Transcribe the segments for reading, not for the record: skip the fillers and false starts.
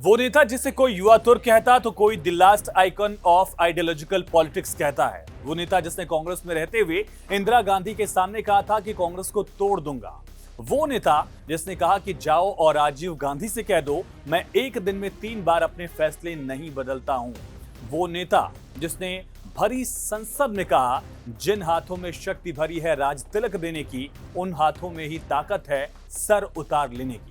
वो नेता जिसे कोई युवा तुर्क कहता तो कोई the last icon of ideological politics कहता है। वो नेता जिसने कांग्रेस में रहते हुए इंदिरा गांधी के सामने कहा था कि कांग्रेस को तोड़ दूंगा। वो नेता जिसने कहा कि जाओ और राजीव गांधी से कह दो मैं एक दिन में 3 बार अपने फैसले नहीं बदलता हूं। वो नेता जिसने भरी संसद में कहा जिन हाथों में शक्ति भरी है राज तिलक देने की, उन हाथों में ही ताकत है सर उतार लेने की।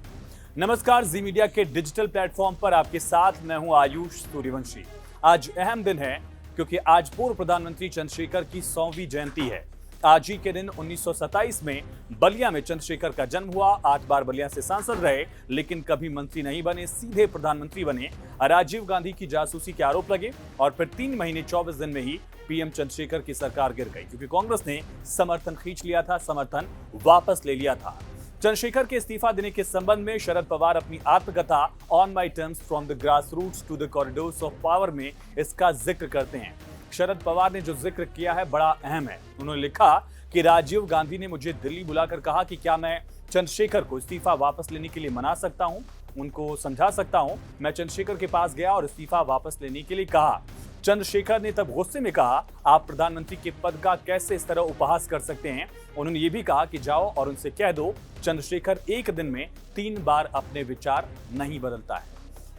नमस्कार, जी मीडिया के डिजिटल प्लेटफॉर्म पर आपके साथ मैं हूं आयुष सूर्यवंशी। आज अहम दिन है क्योंकि आज पूर्व प्रधानमंत्री चंद्रशेखर की 100वीं जयंती है। आज ही के दिन 1927 में बलिया में चंद्रशेखर का जन्म हुआ। 8 बार बलिया से सांसद रहे लेकिन कभी मंत्री नहीं बने, सीधे प्रधानमंत्री बने। राजीव गांधी की जासूसी के आरोप लगे और फिर 3 महीने 24 दिन में ही पीएम चंद्रशेखर की सरकार गिर गई क्योंकि कांग्रेस ने समर्थन खींच लिया था, समर्थन वापस ले लिया था। चंद्रशेखर के इस्तीफा देने के संबंध में शरद पवार अपनी आत्मकथा on my terms from the grassroots to the corridors of power में इसका जिक्र करते हैं। शरद पवार ने जो जिक्र किया है बड़ा अहम है। उन्होंने लिखा कि राजीव गांधी ने मुझे दिल्ली बुलाकर कहा कि क्या मैं चंद्रशेखर को इस्तीफा वापस लेने के लिए मना सकता हूं, उनको समझा सकता हूं। मैं चंद्रशेखर के पास गया और इस्तीफा वापस लेने के लिए कहा। चंद्रशेखर ने तब गुस्से में कहा आप प्रधानमंत्री के पद का कैसे इस तरह उपहास कर सकते हैं। उन्होंने ये भी कहा कि जाओ और उनसे कह दो चंद्रशेखर एक दिन में 3 बार अपने विचार नहीं बदलता है।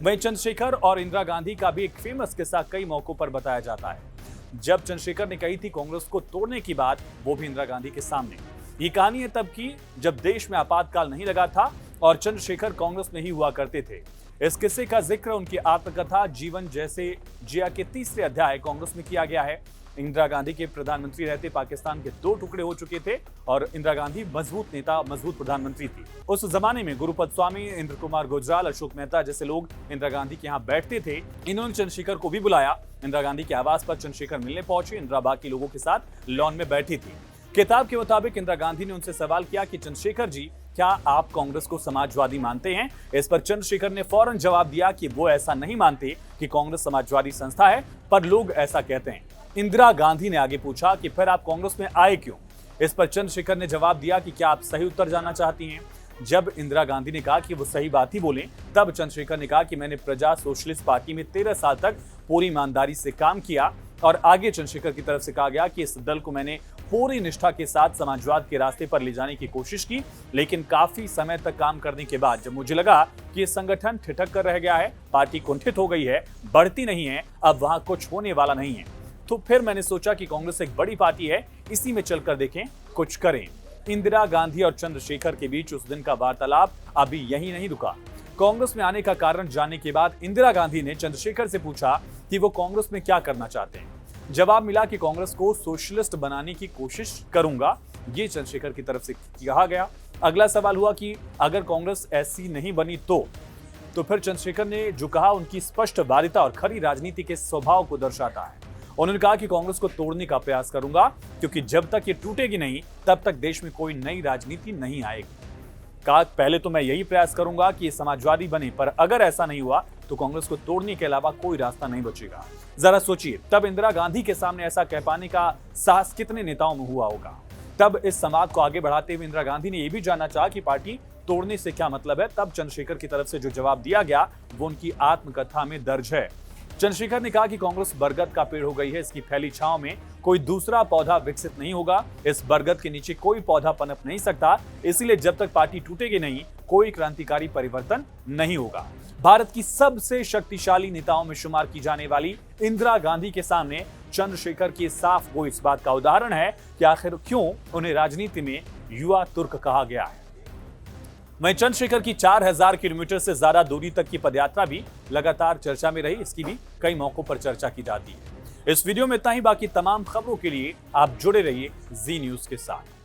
वहीं चंद्रशेखर और इंदिरा गांधी का भी एक फेमस किस्सा कई मौकों पर बताया जाता है। जब चंद्रशेखर ने कही थी कांग्रेस को तोड़ने की बात, वो भी इंदिरा गांधी के सामने। ये कहानी है तब की जब देश में आपातकाल नहीं लगा था और चंद्रशेखर कांग्रेस में ही हुआ करते थे। इस किस्से का जिक्र उनकी आत्मकथा जीवन जैसे जिया के 3रे अध्याय कांग्रेस में किया गया है। इंदिरा गांधी के प्रधानमंत्री रहते पाकिस्तान के 2 टुकड़े हो चुके थे और इंदिरा गांधी मजबूत नेता, मजबूत प्रधानमंत्री थी। उस जमाने में गुरुपद स्वामी, इंद्र कुमार गुजराल, अशोक मेहता जैसे लोग इंदिरा गांधी के यहाँ बैठते थे। इन्होंने चंद्रशेखर को भी बुलाया। इंदिरा गांधी के आवास पर चंद्रशेखर मिलने पहुंचे। इंदिरा बाकी लोगों के साथ लॉन में बैठी थी। किताब के मुताबिक इंदिरा गांधी ने उनसे सवाल किया कि चंद्रशेखर जी, क्या आप कांग्रेस को समाजवादी मानते हैं? इस पर चंद्रशेखर ने फौरन जवाब दिया कि वो ऐसा नहीं मानते कि कांग्रेस समाजवादी संस्था है, पर लोग ऐसा कहते हैं। इंदिरा गांधी ने आगे पूछा कि फिर आप कांग्रेस में आए क्यों? इस पर चंद्रशेखर ने जवाब दिया कि क्या आप सही उत्तर जानना चाहती हैं? जब इंदिरा गांधी ने कहा कि वो सही बात ही बोलें, तब चंद्रशेखर ने कहा कि मैंने प्रजा सोशलिस्ट पार्टी में 13 साल तक पूरी ईमानदारी से काम किया। और आगे चंद्रशेखर की तरफ से कहा गया कि इस दल को मैंने पूरी निष्ठा के साथ समाजवाद के रास्ते पर ले जाने की कोशिश की, लेकिन काफी समय तक काम करने के बाद जब मुझे लगा कि ये संगठन ठिठक कर रह गया है, पार्टी कुंठित हो गई है, बढ़ती नहीं है, अब वहां कुछ होने वाला नहीं है, तो फिर मैंने सोचा कि कांग्रेस एक बड़ी पार्टी है, इसी में चलकर देखें, कुछ करें। इंदिरा गांधी और चंद्रशेखर के बीच उस दिन का वार्तालाप अभी यही नहीं रुका। कांग्रेस में आने का कारण जानने के बाद इंदिरा गांधी ने चंद्रशेखर से पूछा कि वो कांग्रेस में क्या करना चाहते हैं। जवाब मिला कि कांग्रेस को सोशलिस्ट बनाने की कोशिश करूंगा, ये चंद्रशेखर की तरफ से कहा गया। अगला सवाल हुआ कि अगर कांग्रेस ऐसी नहीं बनी तो फिर चंद्रशेखर ने जो कहा उनकी स्पष्ट वादिता और खरी राजनीति के स्वभाव को दर्शाता है। उन्होंने कहा कि कांग्रेस को तोड़ने का प्रयास करूंगा क्योंकि जब तक ये टूटेगी नहीं तब तक देश में कोई नई राजनीति नहीं आएगी। कहा पहले तो मैं यही प्रयास करूंगा कि ये समाजवादी बने, पर अगर ऐसा नहीं हुआ तो कांग्रेस को तोड़ने के अलावा कोई रास्ता नहीं बचेगा। जरा सोचिए, तब इंदिरा गांधी के सामने ऐसा कह पाने का साहस कितने नेताओं में हुआ होगा। तब इस संवाद को आगे बढ़ाते हुए इंदिरा गांधी ने यह भी जानना चाहा कि पार्टी तोड़ने से क्या मतलब है। तब चंद्रशेखर की तरफ से जो जवाब दिया गया वो उनकी आत्मकथा में दर्ज है। चंद्रशेखर ने कहा कि कांग्रेस बरगद का पेड़ हो गई है, इसकी फैली छांव में कोई दूसरा पौधा विकसित नहीं होगा। इस बरगद के नीचे कोई पौधा पनप नहीं सकता, इसीलिए जब तक पार्टी टूटेगी नहीं, कोई क्रांतिकारी परिवर्तन नहीं होगा। भारत की सबसे शक्तिशाली नेताओं में शुमार की जाने वाली इंदिरा गांधी के सामने चंद्रशेखर की साफ वो इस बात का उदाहरण है कि आखिर क्यों उन्हें राजनीति में युवा तुर्क कहा गया है। वहीं चंद्रशेखर की 4000 किलोमीटर से ज्यादा दूरी तक की पदयात्रा भी लगातार चर्चा में रही। इसकी भी कई मौकों पर चर्चा की जाती है। इस वीडियो में इतना ही। बाकी तमाम खबरों के लिए आप जुड़े रहिए जी न्यूज के साथ।